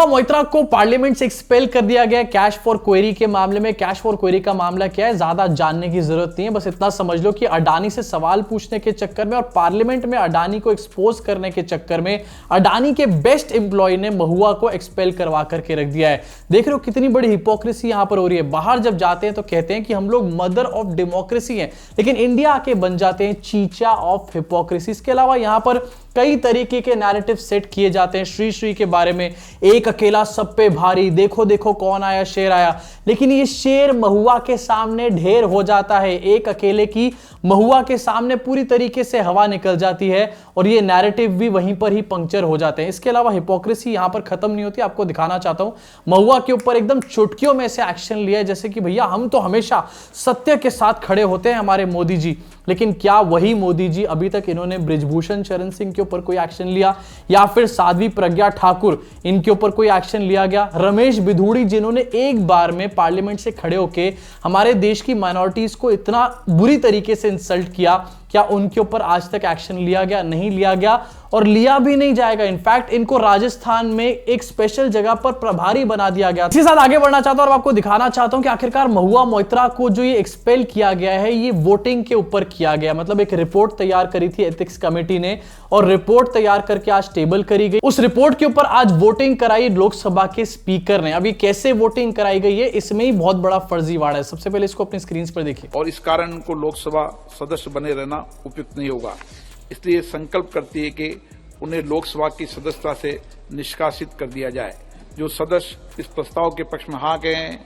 मोइत्रा को पार्लियामेंट से एक्सपेल कर दिया गया कैश फॉर क्वेरी के मामले में। कैश फॉर क्वेरी का मामला क्या है, ज्यादा जानने की जरूरत नहीं है, बस इतना समझ लो कि अडानी से सवाल पूछने के चक्कर में और पार्लियामेंट में अडानी को एक्सपोज करने के चक्कर में अडानी के बेस्ट एम्प्लॉय ने महुआ को एक्सपेल करवा करके रख दिया है। देख रहे हो कितनी बड़ी हिपोक्रेसी यहां पर हो रही है। बाहर जब जाते हैं तो कहते हैं कि हम लोग मदर ऑफ डेमोक्रेसी हैं, लेकिन इंडिया आके बन जाते हैं चीचा ऑफ हिपोक्रेसी। इसके अलावा यहां पर कई तरीके के नैरेटिव सेट किए जाते हैं श्री श्री के बारे में, एक अकेला सब पे भारी, देखो देखो कौन आया शेर आया, लेकिन ये शेर महुआ के सामने ढेर हो जाता है। एक अकेले की महुआ के सामने पूरी तरीके से हवा निकल जाती है और ये नैरेटिव भी वहीं पर ही पंक्चर हो जाते हैं। इसके अलावा हिपोक्रेसी यहां पर खत्म नहीं होती। आपको दिखाना चाहता हूं, महुआ के ऊपर एकदम चुटकियों में से एक्शन लिया है, जैसे कि भैया हम तो हमेशा सत्य के साथ खड़े होते हैं हमारे मोदी जी, लेकिन क्या वही मोदी जी अभी तक इन्होंने बृजभूषण शरण सिंह के ऊपर कोई एक्शन लिया, या फिर साध्वी प्रज्ञा ठाकुर इनके ऊपर कोई एक्शन लिया गया? रमेश बिधूड़ी जिन्होंने एक बार में पार्लियामेंट से खड़े होकर हमारे देश की माइनॉरिटीज को इतना बुरी तरीके से इंसल्ट किया, क्या उनके ऊपर आज तक एक्शन लिया गया? नहीं लिया गया और लिया भी नहीं जाएगा। इनफैक्ट इनको राजस्थान में एक स्पेशल जगह पर प्रभारी बना दिया गया। इसी साथ आगे बढ़ना चाहता हूं और आपको दिखाना चाहता हूं कि आखिरकार महुआ मोइत्रा को जो ये एक्सपेल किया गया है ये वोटिंग के ऊपर किया गया। मतलब एक रिपोर्ट तैयार करी थी एथिक्स कमेटी ने और रिपोर्ट तैयार करके आज टेबल करी गई। उस रिपोर्ट के ऊपर आज वोटिंग कराई लोकसभा के स्पीकर ने। अभी कैसे वोटिंग कराई गई है, इसमें ही बहुत बड़ा फर्जीवाड़ा है। सबसे पहले इसको अपनी स्क्रीन पर देखिए। और इस कारण उनको लोकसभा सदस्य बने रहना उपयुक्त नहीं होगा, इसलिए संकल्प करती है कि उन्हें लोकसभा की सदस्यता से निष्कासित कर दिया जाए। जो सदस्य इस प्रस्ताव के पक्ष में हाँ कहें,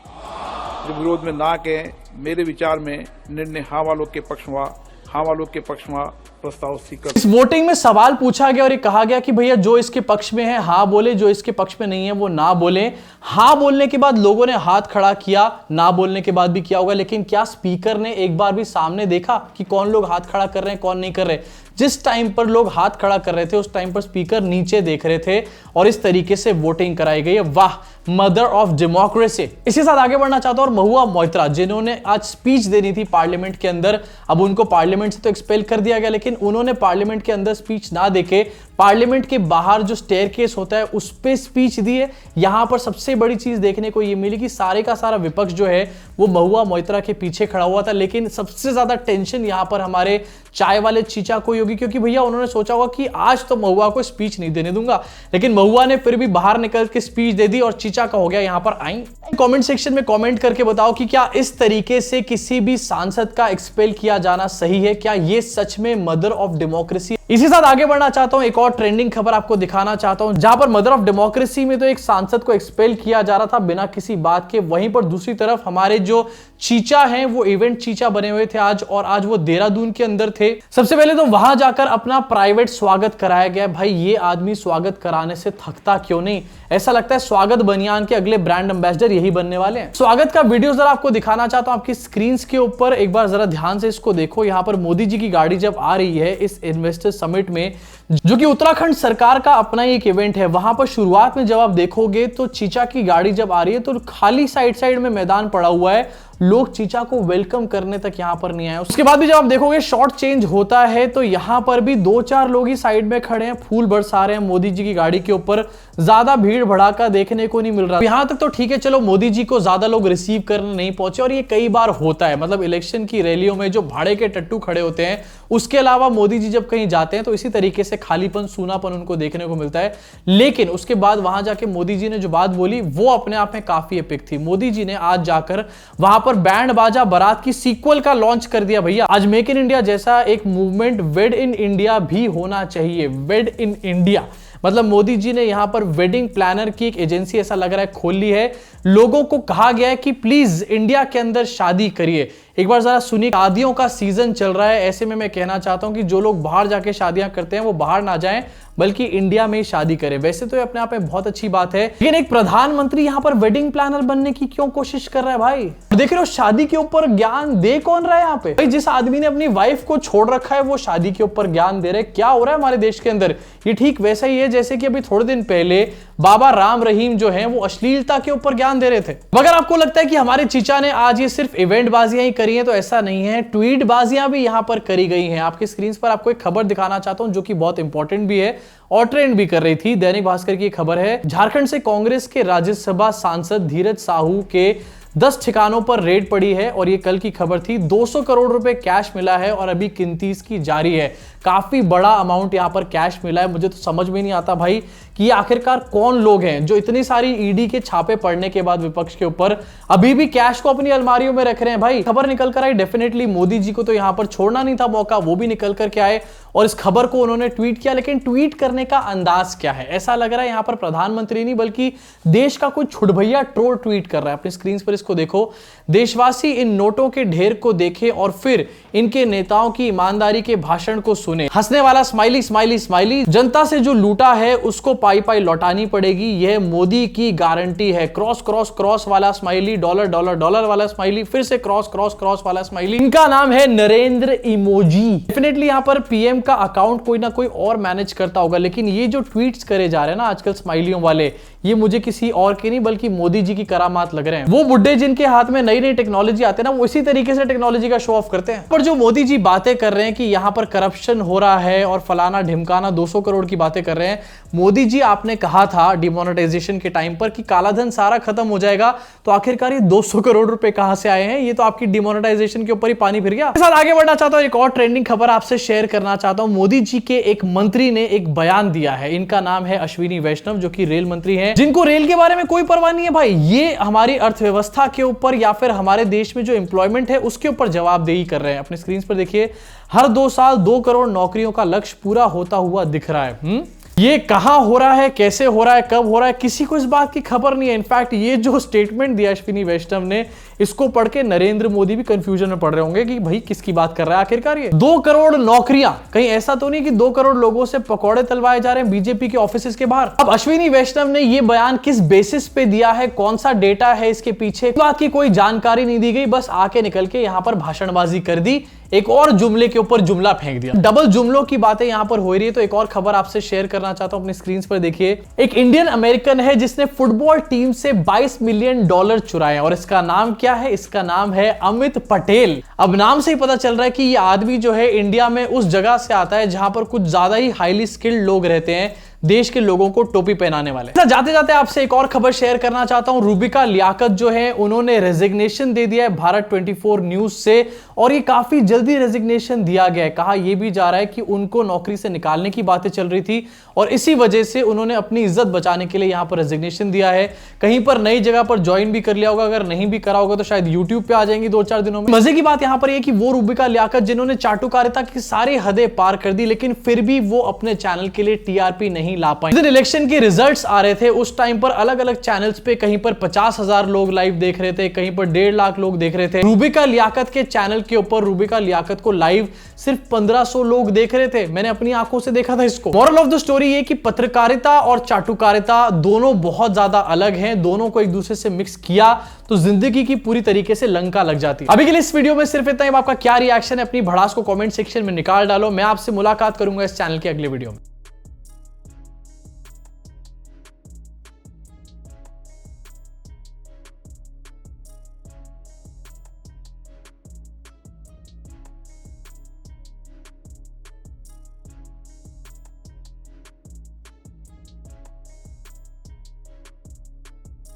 जो विरोध में ना कहें, मेरे विचार में निर्णय हाँ वालों के पक्ष में, हाँ वालों के पक्ष में प्रस्ताव स्वीकार। इस वोटिंग में सवाल पूछा गया और ये कहा गया कि भैया जो इसके पक्ष में है हाँ बोले, जो इसके पक्ष में नहीं है वो ना बोले। हाँ बोलने के बाद लोगों ने हाथ खड़ा किया, ना बोलने के बाद भी किया होगा, लेकिन क्या स्पीकर ने एक बार भी सामने देखा कि कौन लोग हाथ खड़ा कर रहे हैं, कौन नहीं कर रहे? जिस टाइम पर लोग हाथ खड़ा कर रहे थे उस टाइम पर स्पीकर नीचे देख रहे थे और इस तरीके से वोटिंग कराई गई है। वाह, मदर ऑफ डेमोक्रेसी। इसी साथ आगे बढ़ना चाहता हूं और महुआ मोइत्रा जिन्होंने आज स्पीच देनी थी पार्लियामेंट के अंदर, अब उनको पार्लियामेंट से तो एक्सपेल कर दिया गया, लेकिन उन्होंने पार्लियामेंट के अंदर स्पीच ना देके पार्लियामेंट के बाहर जो स्टेयरकेस होता है उस पे स्पीच दी है। यहां पर सबसे बड़ी चीज देखने को यह मिली कि सारे का सारा विपक्ष जो है वो महुआ मोइत्रा के पीछे खड़ा हुआ था, लेकिन सबसे ज्यादा टेंशन यहां पर हमारे चाय वाले चीचा को होगी, क्योंकि भैया उन्होंने सोचा होगा कि आज तो महुआ को स्पीच नहीं देने दूंगा, लेकिन महुआ ने फिर भी बाहर निकल के स्पीच दे दी और चीचा का हो गया यहां पर आई। कमेंट सेक्शन में कमेंट करके बताओ कि क्या इस तरीके से किसी भी सांसद का एक्सपेल किया जाना सही है? क्या ये सच में मदर ऑफ डेमोक्रेसी? इसी साथ आगे बढ़ना चाहता हूं, एक और ट्रेंडिंग खबर आपको दिखाना चाहता हूं, जहां पर मदर ऑफ डेमोक्रेसी में तो एक सांसद को एक्सपेल किया जा रहा था बिना किसी बात के, वहीं पर दूसरी तरफ हमारे जो चीचा हैं वो इवेंट चीचा बने हुए थे आज, और आज वो देहरादून के अंदर थे। सबसे पहले तो वहां जाकर अपना प्राइवेट स्वागत कराया गया। भाई ये आदमी स्वागत कराने से थकता क्यों नहीं? ऐसा लगता है स्वागत बनियान के अगले ब्रांड एम्बेसडर यही बनने वाले हैं। स्वागत का वीडियो जरा आपको दिखाना चाहता हूं आपकी स्क्रीन के ऊपर, एक बार जरा ध्यान से इसको देखो। यहां पर मोदी जी की गाड़ी जब आ रही है इस इन्वेस्टर समिट में, जो कि उत्तराखंड सरकार का अपना ही एक इवेंट है, वहां पर शुरुआत में जब आप देखोगे तो चीचा की गाड़ी जब आ रही है तो खाली साइड में मैदान पड़ा हुआ है, लोग चीचा को वेलकम करने तक यहां पर नहीं आए। उसके बाद भी जब आप देखोगे शॉट चेंज होता है तो यहां पर भी 2-4 लोग ही साइड में खड़े हैं, फूल बरसा रहे हैं मोदी जी की गाड़ी के ऊपर। ज्यादा भीड़ भड़ाका देखने को नहीं मिल रहा। यहां तक तो ठीक है, चलो मोदी जी को ज्यादा लोग रिसीव करने नहीं पहुंचे, और ये कई बार होता है, मतलब इलेक्शन की रैलियों में जो भाड़े के टट्टू खड़े होते हैं, उसके अलावा मोदी जी जब कहीं जाते हैं तो इसी तरीके से खालीपन, सूनापन उनको देखने को मिलता है। लेकिन उसके बाद वहां जाके मोदी जी ने जो बात बोली वो अपने आप में काफी एपिक थी। मोदी जी ने आज जाकर वहां पर बैंड बाजा बारात की सीक्वल का लॉन्च कर दिया। भैया आज मेक इन इंडिया जैसा एक मूवमेंट वेड इन इंडिया भी होना चाहिए। वेड इन इंडिया मतलब मोदी जी ने यहां पर वेडिंग प्लानर की एक एजेंसी ऐसा लग रहा है खोल ली है। लोगों को कहा गया है कि प्लीज इंडिया के अंदर शादी करिए। एक बार जरा सुनिए, शादियों का सीजन चल रहा है, ऐसे में मैं कहना चाहता हूं कि जो लोग बाहर जाके शादियां करते हैं वो बाहर ना जाएं बल्कि इंडिया में ही शादी करें। वैसे तो ये अपने आप में बहुत अच्छी बात है, लेकिन एक प्रधानमंत्री यहां पर वेडिंग प्लानर बनने की क्यों कोशिश कर रहा है भाई? देख रहे हो शादी के ऊपर ज्ञान दे कौन रहा है यहाँ पे? भाई जिस आदमी ने अपनी वाइफ को छोड़ रखा है वो शादी के ऊपर ज्ञान दे रहे हैं। क्या हो रहा है हमारे देश के अंदर? ये ठीक वैसा ही है जैसे कि अभी थोड़े दिन पहले बाबा राम रहीम जो है वो अश्लीलता के ऊपर ज्ञान दे रहे थे। अगर आपको लगता है कि हमारे चीचा ने आज ये सिर्फ इवेंट बाजियां ही करी हैं तो ऐसा नहीं है, ट्वीट बाजियां भी यहां पर करी गई हैं। आपकी स्क्रीन पर आपको एक खबर दिखाना चाहता हूं जो कि बहुत इंपॉर्टेंट भी है और ट्रेंड भी कर रही थी। दैनिक भास्कर की खबर है, झारखंड से कांग्रेस के राज्यसभा सांसद धीरज साहू के 10 ठिकानों पर रेड पड़ी है और ये कल की खबर थी। 200 करोड़ रुपए कैश मिला है और अभी गिनती इसकी जारी है। काफी बड़ा अमाउंट यहां पर कैश मिला है। मुझे तो समझ में नहीं आता भाई कि ये आखिरकार कौन लोग हैं जो इतनी सारी ईडी के छापे पड़ने के बाद विपक्ष के ऊपर अभी भी कैश को अपनी अलमारियों में रख रहे हैं। भाई खबर निकल कर आई, डेफिनेटली मोदी जी को तो यहां पर छोड़ना नहीं था मौका, वो भी निकल करके आए और इस खबर को उन्होंने ट्वीट किया। लेकिन ट्वीट करने का अंदाज क्या है? ऐसा लग रहा है यहां पर प्रधानमंत्री नहीं बल्कि देश का कोई छुटभैया ट्रोल ट्वीट कर रहा है। अपनी स्क्रीन पर इसको देखो, देशवासी इन नोटों के ढेर को देखे और फिर इनके नेताओं की ईमानदारी के भाषण को सुने। हंसने वाला स्माइली स्माइली स्माइली, जनता से जो लूटा है उसको पाई पाई लौटानी पड़ेगी, यह मोदी की गारंटी है। क्रॉस क्रॉस क्रॉस वाला स्माइली, डॉलर डॉलर डॉलर वाला स्माइली, फिर से क्रॉस क्रॉस क्रॉस वाला स्माइली। इनका नाम है नरेंद्र इमोजी। डेफिनेटली यहां पर पीएम का अकाउंट कोई ना कोई और मैनेज करता होगा, लेकिन ये जो ट्वीट्स करे जा रहे हैं ना आजकल स्माइलियों वाले, ये मुझे किसी और के नहीं बल्कि मोदी जी की करामात लग रहे हैं। वो बुड्ढे जिनके हाथ में नई नई टेक्नोलॉजी आते हैं ना, वो इसी तरीके से टेक्नोलॉजी का शो ऑफ करते हैं। पर जो मोदी जी बातें कर रहे हैं कि यहां पर करप्शन हो रहा है और फलाना ढिमकाना 200 करोड़ की बातें कर रहे हैं। मोदी जी आपने कहा था डिमोनेटाइजेशन के टाइम पर कि काला धन सारा खत्म हो जाएगा, तो आखिरकार ये 200 करोड़ रुपए कहां से आए हैं? ये तो आपकी डिमोनेटाइजेशन के ऊपर ही पानी फिर गया। इस साथ आगे बढ़ना चाहता हूं, एक और ट्रेंडिंग खबर आपसे शेयर करना चाहता हूं। मोदी जी के एक मंत्री ने एक बयान दिया है। इनका नाम है अश्विनी वैष्णव, जो कि रेल मंत्री हैं, जिनको रेल के बारे में कोई परवाह नहीं है। भाई ये हमारी अर्थव्यवस्था के ऊपर या फिर हमारे देश में जो एम्प्लॉयमेंट है उसके ऊपर जवाबदेही कर रहे हैं। अपने स्क्रीन पर देखिए, हर 2 साल 2 करोड़ नौकरियों का लक्ष्य पूरा होता हुआ दिख रहा है। ये कहां हो रहा है, कैसे हो रहा है, कब हो रहा है, किसी को इस बात की खबर नहीं है। इनफैक्ट ये जो स्टेटमेंट दिया अश्विनी वैष्णव ने, इसको पढ़ के नरेंद्र मोदी भी कंफ्यूजन में पड़ रहे होंगे कि भाई किसकी बात कर रहा है आखिरकार ये। 2 करोड़ नौकरियां, कहीं ऐसा तो नहीं कि 2 करोड़ लोगों से पकौड़े तलवाए जा रहे हैं बीजेपी के ऑफिस के बाहर। अब अश्विनी वैष्णव ने ये बयान किस बेसिस पे दिया है, कौन सा डेटा है इसके पीछे, बात की कोई जानकारी नहीं दी गई। बस आके निकल के यहां पर भाषणबाजी कर दी, एक और जुमले के ऊपर जुमला फेंक दिया। डबल जुमलों की बातें यहां पर हो रही है। तो एक और खबर आपसे शेयर करना चाहता हूं, अपनी स्क्रीन पर देखिए। एक इंडियन अमेरिकन है जिसने फुटबॉल टीम से $22 मिलियन चुराए और इसका नाम क्या है? इसका नाम है अमित पटेल। अब नाम से ही पता चल रहा है कि ये आदमी जो है इंडिया में उस जगह से आता है जहां पर कुछ ज्यादा ही हाईली स्किल्ड लोग रहते हैं, देश के लोगों को टोपी पहनाने वाले। जाते जाते आपसे एक और खबर शेयर करना चाहता हूं। रूबिका लियाकत जो है उन्होंने रेजिग्नेशन दे दिया है भारत 24 न्यूज से और ये काफी जल्दी रेजिग्नेशन दिया गया है। कहा यह भी जा रहा है कि उनको नौकरी से निकालने की बातें चल रही थी और इसी वजह से उन्होंने अपनी इज्जत बचाने के लिए यहां पर रेजिग्नेशन दिया है। कहीं पर नई जगह पर ज्वाइन भी कर लिया होगा, अगर नहीं भी करा होगा तो शायद यूट्यूब पे आ जाएंगी 2-4 दिनों में। मजे की बात यहां पर यह कि वो रूबिका लियाकत जिन्होंने चाटुकारिता की सारी हदें पार कर दी, लेकिन फिर भी वो अपने चैनल के लिए टीआरपी नहीं ला पाए। जिस दिन इलेक्शन के रिजल्ट्स आ रहे थे उस टाइम पर अलग अलग चैनल्स पे कहीं पर 50,000 लोग लाइव देख रहे थे, कहीं पर 1.5 लाख लोग देख रहे थे। रूबिका लियाकत के चैनल के ऊपर रूबिका लियाकत को लाइव सिर्फ 1500 लोग देख रहे थे। मैंने अपनी आंखों से देखा था इसको। मोरल ऑफ द स्टोरी ये कि पत्रकारिता और चाटुकारिता दोनों बहुत ज्यादा अलग हैं, दोनों को एक दूसरे से मिक्स किया तो जिंदगी की पूरी तरीके से लंका लग जाती है। अभी के लिए इस वीडियो में सिर्फ इतना ही। आपका क्या रिएक्शन है अपनी भड़ास को कमेंट सेक्शन में निकाल डालो। मैं आपसे मुलाकात करूंगा इस चैनल के अगले वीडियो में।